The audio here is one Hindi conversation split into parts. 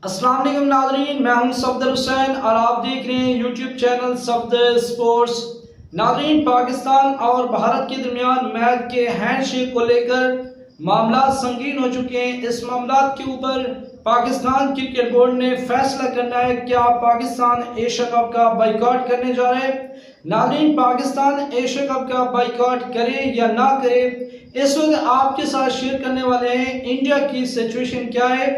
अस्सलाम वालेकुम नाज़रीन, मैं हूं सफदर हुसैन और आप देख रहे हैं यूट्यूब चैनल सफदर स्पोर्ट्स। नाज़रीन, पाकिस्तान और भारत के दरमियान मैच के हैंडशेक को लेकर मामला संगीन हो चुके हैं। इस मामला के ऊपर पाकिस्तान क्रिकेट बोर्ड ने फैसला करना है क्या पाकिस्तान एशिया कप का बाइकआउट करने जा रहे हैं। नाज़रीन, पाकिस्तान एशिया कप का बाइकआउट करे या ना करे, इस वक्त आपके साथ शेयर करने वाले हैं इंडिया की सिचुएशन क्या है,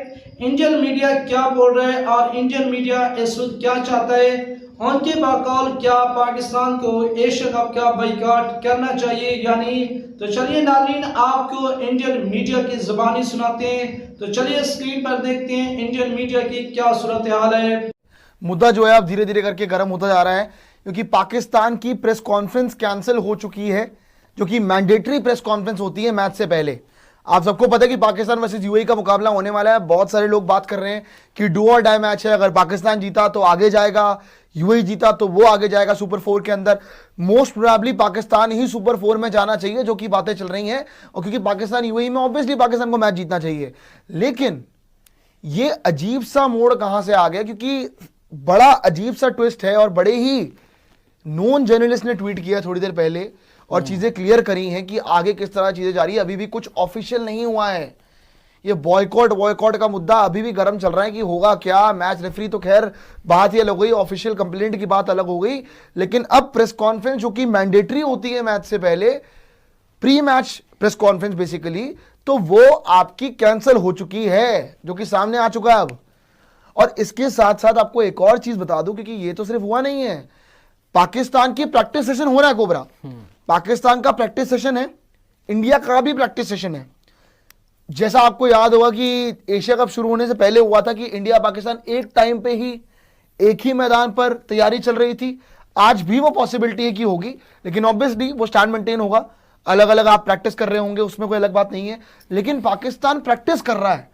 इंडियन मीडिया क्या बोल रहा है और इंडियन मीडिया इस वक्त क्या चाहता है। उनके बकौल क्या पाकिस्तान को एशिया कप का बाइकआउट करना चाहिए या नहीं। तो चलिए नाज़रीन, आपको इंडियन मीडिया की ज़बानी सुनाते हैं। तो चलिए स्क्रीन पर देखते हैं इंडियन मीडिया की क्या सूरत हाल है। मुद्दा जो है अब धीरे धीरे करके गर्म होता जा रहा है, क्योंकि पाकिस्तान की प्रेस कॉन्फ्रेंस कैंसिल हो चुकी है, जो कि मैंडेटरी प्रेस कॉन्फ्रेंस होती है मैच से पहले। आप सबको पता है कि पाकिस्तान वर्सेस यूएई का मुकाबला होने वाला है। बहुत सारे लोग बात कर रहे हैं कि डू और डाई मैच है, अगर पाकिस्तान जीता तो आगे जाएगा, यूएई जीता तो वो आगे जाएगा सुपर 4 के अंदर। मोस्ट प्रोबेबली पाकिस्तान ही सुपर 4 में जाना चाहिए, जो कि बातें चल रही हैं, और क्योंकि पाकिस्तान यूएई में ऑब्वियसली पाकिस्तान को मैच जीतना चाहिए। लेकिन ये अजीब सा मोड़ कहां से आ गया, क्योंकि बड़ा अजीब सा ट्विस्ट है और बड़े ही नॉन जर्नलिस्ट ने ट्वीट किया थोड़ी देर पहले और चीजें क्लियर करी हैं कि आगे किस तरह चीजें जा रही है। अभी भी कुछ ऑफिशियल नहीं हुआ है। ये बॉयकॉट का मुद्दा अभी भी गर्म चल रहा है कि होगा क्या। मैच रेफरी तो खैर बात ये अलग हो गई, ऑफिशियल कंप्लेंट की बात अलग हो गई, लेकिन अब प्रेस कॉन्फ्रेंस जो कि मैंडेटरी होती है मैच से पहले, pre match press conference basically, तो वो आपकी कैंसिल हो चुकी है, जो कि सामने आ चुका है अब। और इसके साथ साथ आपको एक और चीज बता दूं, क्योंकि ये तो सिर्फ हुआ नहीं है, पाकिस्तान की प्रैक्टिस सेशन हो रहा है कोबरा। पाकिस्तान का प्रैक्टिस सेशन है, इंडिया का भी प्रैक्टिस सेशन है। जैसा आपको याद होगा कि एशिया कप शुरू होने से पहले हुआ था कि इंडिया पाकिस्तान एक टाइम पे ही एक ही मैदान पर तैयारी चल रही थी। आज भी वो पॉसिबिलिटी है कि होगी, लेकिन ऑब्वियसली वो स्टैंड मेंटेन होगा। अलग अलग आप प्रैक्टिस कर रहे होंगे, उसमें कोई अलग बात नहीं है, लेकिन पाकिस्तान प्रैक्टिस कर रहा है।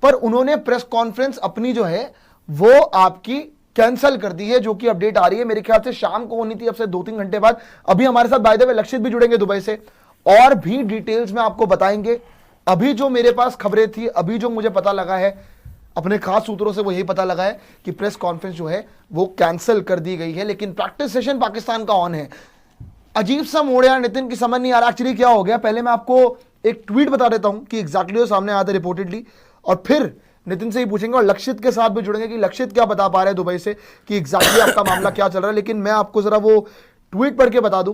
पर उन्होंने प्रेस कॉन्फ्रेंस अपनी जो है वो आपकी कैंसिल कर दी है, जो कि अपडेट आ रही है। मेरे ख्याल से शाम को होनी थी, अब से 2-3 घंटे बाद। अभी हमारे साथ बाय द वे लक्षित भी जुड़ेंगे दुबई से, और भी डिटेल्स में आपको बताएंगे। अभी जो मेरे पास खबरें थी, अभी जो मुझे पता लगा है अपने खास सूत्रों से, वो यही पता लगा है कि प्रेस कॉन्फ्रेंस जो है वो कैंसिल कर दी गई है, लेकिन प्रैक्टिस सेशन पाकिस्तान का ऑन है। अजीब सा मोड़ यार नितिन की समझ नहीं आ रहा एक्चुअली क्या हो गया। पहले मैं आपको एक ट्वीट बता देता हूं कि एग्जैक्टली सामने आया था रिपोर्टेडली, और फिर नितिन से ही पूछेंगे और लक्षित के साथ भी जुड़ेंगे कि लक्षित क्या बता पा रहे हैं दुबई से कि एग्जैक्टली आपका मामला क्या चल रहा है। लेकिन मैं आपको जरा वो ट्वीट पढ़ के बता दूं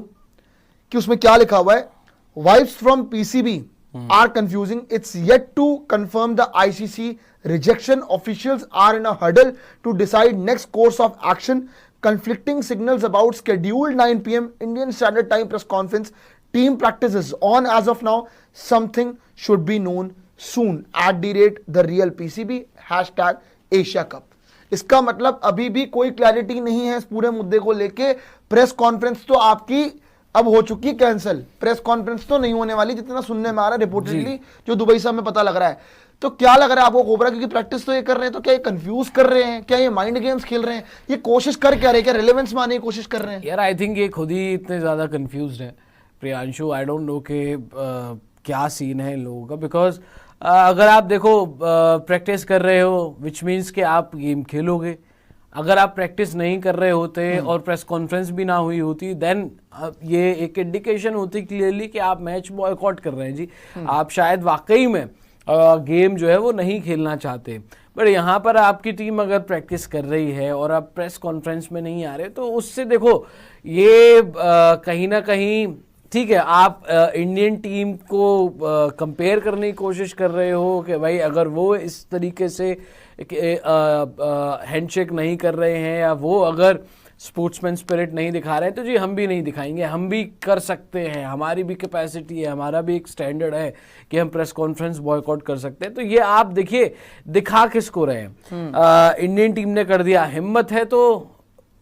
कि उसमें क्या लिखा हुआ है। Vibes from PCB are confusing, it's yet to confirm the ICC rejection, officials are in a huddle to decide next course of action, conflicting signals about scheduled 9 p.m. Indian Standard Time press conference, team practice is on as of now, something should be known soon @ the real PCB #Asia Cup। इसका मतलब अभी भी कोई क्लैरिटी नहीं है इस पूरे मुद्दे को लेके। प्रेस कॉन्फ्रेंस तो आपकी अब हो चुकी कैंसिल, प्रेस कॉन्फ्रेंस तो नहीं होने वाली, जितना सुनने में आ रहा है रिपोर्टेडली, जो दुबई से हमें पता लग रहा है। तो क्या लग रहा है आपको कोबरा, क्योंकि प्रैक्टिस तो ये कर रहे हैं, तो क्या ये कंफ्यूज कर रहे हैं, क्या ये माइंड गेम्स खेल रहे हैं, ये कोशिश कर क्या रहे हैं, क्या रिलेवेंस में आने की कोशिश कर रहे हैं? यार आई थिंक ये खुद ही इतने ज़्यादा कंफ्यूज्ड है प्रियांशु। आई डोंट नो कि क्या सीन है इन लोगों का, बिकॉज अगर आप देखो प्रैक्टिस कर रहे हो विच मीन्स कि आप गेम खेलोगे। अगर आप प्रैक्टिस नहीं कर रहे होते और प्रेस कॉन्फ्रेंस भी ना हुई होती, देन ये एक इंडिकेशन होती क्लियरली कि आप मैच बॉयकॉट कर रहे हैं जी। आप शायद वाकई में गेम जो है वो नहीं खेलना चाहते। बट यहाँ पर आपकी टीम अगर प्रैक्टिस कर रही है और आप प्रेस कॉन्फ्रेंस में नहीं आ रहे, तो उससे देखो ये कहीं ना कहीं ठीक है, आप इंडियन टीम को कंपेयर करने की कोशिश कर रहे हो कि भाई अगर वो इस तरीके से हैंडशेक नहीं कर रहे हैं या वो अगर स्पोर्ट्समैन स्पिरिट नहीं दिखा रहे हैं, तो जी हम भी नहीं दिखाएंगे, हम भी कर सकते हैं, हमारी भी कैपेसिटी है, हमारा भी एक स्टैंडर्ड है कि हम प्रेस कॉन्फ्रेंस बॉयकॉट कर सकते हैं। तो ये आप देखिए दिखा किसको रहे हैं। इंडियन टीम ने कर दिया, हिम्मत है तो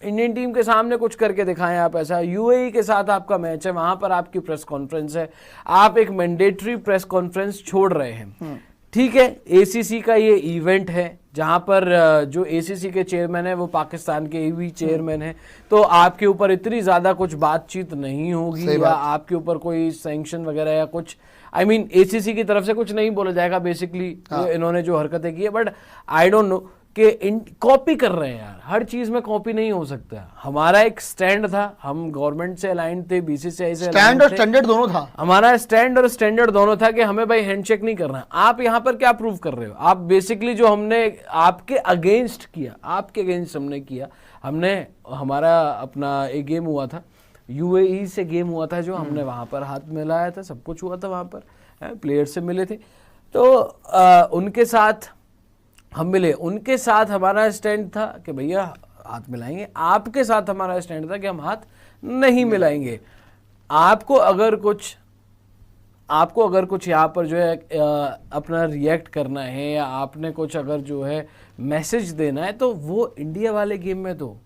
इंडियन टीम के सामने कुछ करके दिखाएं आप। ऐसा यूएई के साथ आपका मैच है, वहां पर आपकी प्रेस कॉन्फ्रेंस है, आप एक मैंडेटरी प्रेस कॉन्फ्रेंस छोड़ रहे हैं। ठीक है, एसीसी का ये इवेंट है जहां पर जो एसीसी के चेयरमैन है वो पाकिस्तान के भी चेयरमैन है, तो आपके ऊपर इतनी ज्यादा कुछ बातचीत नहीं होगी या आपके ऊपर कोई सैंक्शन वगैरह या कुछ आई मीन एसीसी की तरफ से कुछ नहीं बोला जाएगा बेसिकली इन्होंने जो हरकतें की है। बट आई डोंट नो कि कॉपी कर रहे हैं यार, हर चीज में कॉपी नहीं हो सकता। हमारा एक स्टैंड था, हम गवर्नमेंट से अलाइंड थे, बीसीसीआई से स्टैंड और स्टैंडर्ड दोनों था। हमारा स्टैंड और स्टैंडर्ड दोनों था कि हमें भाई हैंडशेक नहीं करना है। आप यहाँ पर क्या प्रूव कर रहे हो? आप बेसिकली जो हमने आपके अगेंस्ट किया, आपके अगेंस्ट हमने किया, हमने हमारा अपना एक गेम हुआ था, यूएई से गेम हुआ था, जो हमने वहां पर हाथ मिलाया था, सब कुछ हुआ था वहां पर, प्लेयर से मिले थे, तो उनके साथ हम मिले, उनके साथ हमारा स्टैंड था कि भैया हाथ मिलाएंगे। आपके साथ हमारा स्टैंड था कि हम हाथ नहीं मिलाएंगे। आपको अगर कुछ यहाँ पर जो है अपना रिएक्ट करना है, या आपने कुछ अगर जो है मैसेज देना है, तो वो इंडिया वाले गेम में दो,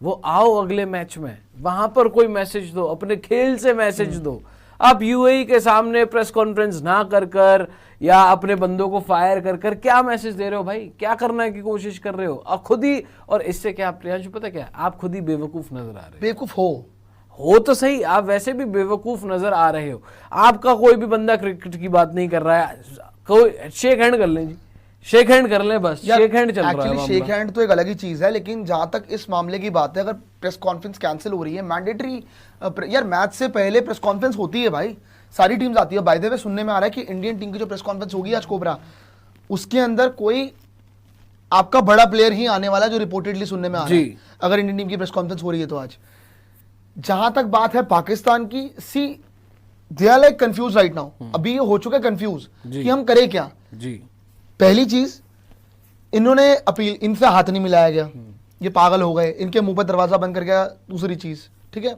वो आओ अगले मैच में वहां पर कोई मैसेज दो, अपने खेल से मैसेज दो। आप यूएई के सामने प्रेस कॉन्फ्रेंस ना कर या अपने बंदों को फायर कर क्या मैसेज दे रहे हो भाई? क्या करने की कोशिश कर रहे हो? आप खुद ही, और इससे क्या प्रियांशु पता क्या, आप खुद ही बेवकूफ नजर आ रहे हो। बेवकूफ हो तो सही, आप वैसे भी बेवकूफ नजर आ रहे हो। आपका कोई भी बंदा क्रिकेट की बात नहीं कर रहा है, कोई शेक हैंड कर लें जी, शेक हैंड कर लें, बस शेक हैंड चल रहा है। शेक हैंड तो एक अलग ही चीज है, लेकिन जहां तक इस मामले की बात है, अगर प्रेस कॉन्फ्रेंस कैंसिल हो रही है, मैंडेटरी यार मैच से पहले प्रेस कॉन्फ्रेंस होती है भाई, सारी टीम्स आती है। बाय द वे सुनने में आ रहा है कि इंडियन टीम की जो प्रेस कॉन्फ्रेंस होगी आज कोबरा, उसके अंदर कोई आपका बड़ा प्लेयर ही आने वाला है, जो रिपोर्टेडली सुनने में आ रहा है, अगर इंडियन टीम की प्रेस कॉन्फ्रेंस हो रही है तो आज। जहां तक बात है पाकिस्तान की, see they are like confuse right now, अभी ये हो चुका है कंफ्यूज कि हम करें क्या जी। पहली चीज, इन्होंने अपील, इनसे हाथ नहीं मिलाया गया, ये पागल हो गए, इनके मुंह पर दरवाजा बंद कर गया, दूसरी चीज, ठीक है।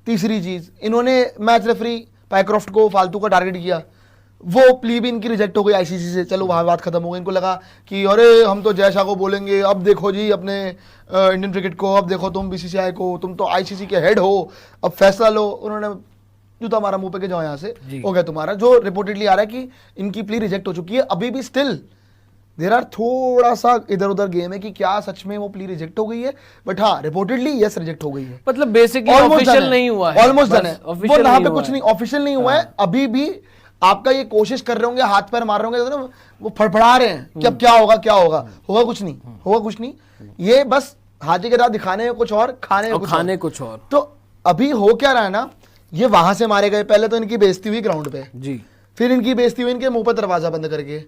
तीसरी चीज, इन्होंने मैच रेफरी पायक्रॉफ्ट को फालतू का टारगेट किया, वो प्ली भी इनकी रिजेक्ट हो गई आईसीसी से, चलो वहां बात खत्म हो गई। इनको लगा कि अरे हम तो जय शाह को बोलेंगे, अब देखो जी अपने इंडियन क्रिकेट को, अब देखो तुम बीसीसीआई को, तुम तो आईसीसी के हेड हो, अब फैसला लो। उन्होंने जूता मारा मुंह पे के जाओ यहाँ से, हो गया तुम्हारा। जो रिपोर्टेडली आ रहा है कि इनकी प्ली रिजेक्ट हो चुकी है, अभी भी स्टिल देर आर थोड़ा सा इधर उधर गेम है कि क्या सच में वो प्ली रिजेक्ट हो गई है, बट हाँ रिपोर्टेडली यस रिजेक्ट हो गई है। मतलब बेसिकली ऑफिशियल नहीं हुआ है, ऑलमोस्ट डन है वो, यहाँ पे कुछ नहीं ऑफिशियल नहीं हुआ है। अभी भी आपका ये कोशिश कर रहे होंगे, हाथ पैर मार रहे होंगे, वो फड़फड़ा रहे हैं कि अब क्या होगा, क्या होगा, होगा कुछ नहीं, होगा कुछ नहीं। ये बस हाथी के दांत दिखाने में कुछ और, खाने में कुछ और। तो अभी हो क्या रहा है ना, ये वहां से मारे गए, पहले तो इनकी बेइज्जती हुई ग्राउंड पे जी, फिर इनकी बेइज्जती हुई इनके मुंह पर दरवाजा बंद करके,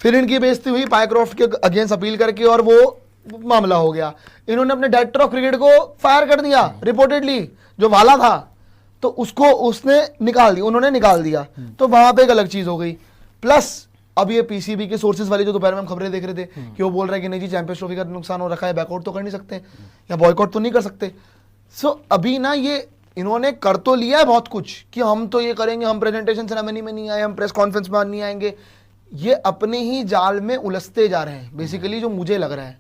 फिर इनकी बेइज्जती हुई पायक्रॉफ्ट के अगेंस्ट अपील करके, और वो मामला हो गया। इन्होंने अपने डायरेक्टर ऑफ क्रिकेट को फायर कर दिया रिपोर्टेडली, जो वाला था, तो उसको उसने निकाल दिया, उन्होंने निकाल दिया, तो वहां पे एक अलग चीज हो गई। प्लस अब ये पीसीबी के सोर्सेज वाले जो दोपहर में हम खबरें देख रहे थे कि वो बोल रहे हैं कि नहीं जी चैंपियंस ट्रॉफी का नुकसान हो रखा है, बैकआउट तो कर नहीं सकते या बॉयकॉट तो नहीं कर सकते। सो अभी ना ये इन्होंने कर तो लिया है बहुत कुछ कि हम तो ये करेंगे, हम प्रेजेंटेशन सेरेमनी में नहीं आए, हम प्रेस कॉन्फ्रेंस में नहीं आएंगे। ये अपने ही जाल में उलझते जा रहे हैं बेसिकली, जो मुझे लग रहा है।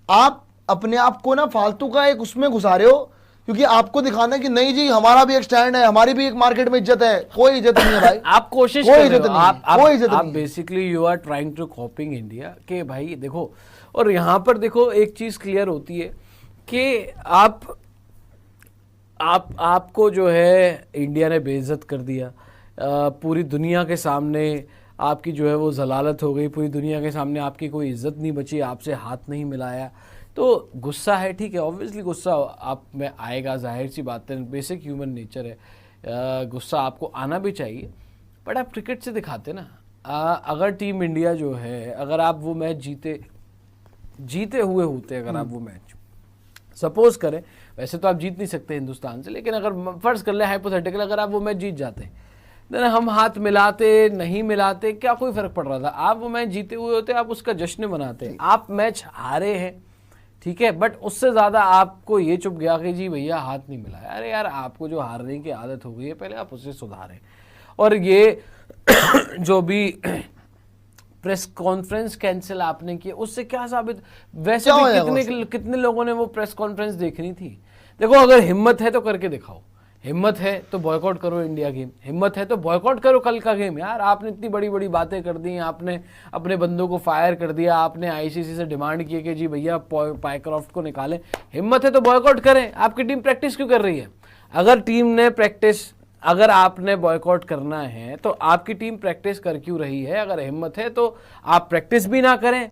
आप अपने आप को ना फालतू का एक उसमें घुसा रहे हो, क्योंकि आपको दिखाना है कि नहीं जी हमारा भी एक स्टैंड है, हमारी भी एक मार्केट में इज्जत है। कोई इज्जत नहीं है भाई। आप कोशिश कर रहे हो, कोई इज्जत नहीं। आप basically you are trying to coping India के भाई देखो। और यहाँ पर देखो एक चीज क्लियर होती है कि आपको जो है इंडिया ने बेइज्जत कर दिया, पूरी दुनिया के सामने आपकी जो है वो जलालत हो गई, पूरी दुनिया के सामने आपकी कोई इज्जत नहीं बची, आपसे हाथ नहीं मिलाया, तो गुस्सा है, ठीक है, ऑब्वियसली गुस्सा आप में आएगा, जाहिर सी बात है, बेसिक ह्यूमन नेचर है, गुस्सा आपको आना भी चाहिए। बट आप क्रिकेट से दिखाते ना, अगर टीम इंडिया जो है, अगर आप वो मैच जीते हुए होते, अगर आप वो मैच सपोज करें, वैसे तो आप जीत नहीं सकते हिंदुस्तान से, लेकिन अगर फर्ज कर ले हाइपोथेटिकल, अगर आप वो मैच जीत जाते, देन हम हाथ मिलाते नहीं मिलाते क्या कोई फर्क पड़ रहा था? आप वो मैच जीते हुए होते, आप उसका जश्न मनाते। आप मैच हारे हैं, ठीक है, बट उससे ज्यादा आपको ये चुप गया कि जी भैया हाथ नहीं मिलाया। अरे यार, आपको जो हारने की आदत हो गई है, पहले आप उसे सुधारें। और ये जो भी प्रेस कॉन्फ्रेंस कैंसिल आपने की, उससे क्या साबित, वैसे भी कितने लोगों ने वो प्रेस कॉन्फ्रेंस देखनी थी। देखो, अगर हिम्मत है तो करके दिखाओ, हिम्मत है तो बॉयकॉट करो इंडिया गेम, हिम्मत है तो बॉयकॉट करो कल का गेम। यार आपने इतनी बड़ी बड़ी बातें कर दी, आपने अपने बंदों को फायर कर दिया, आपने आईसीसी से डिमांड की कि जी भैया पायक्रॉफ्ट को निकालें, हिम्मत है तो बॉयकॉट करें। आपकी टीम प्रैक्टिस क्यों कर रही है? अगर टीम ने प्रैक्टिस, अगर आपने बॉयकॉट करना है तो आपकी टीम प्रैक्टिस कर क्यों रही है? अगर हिम्मत है तो आप प्रैक्टिस भी ना करें,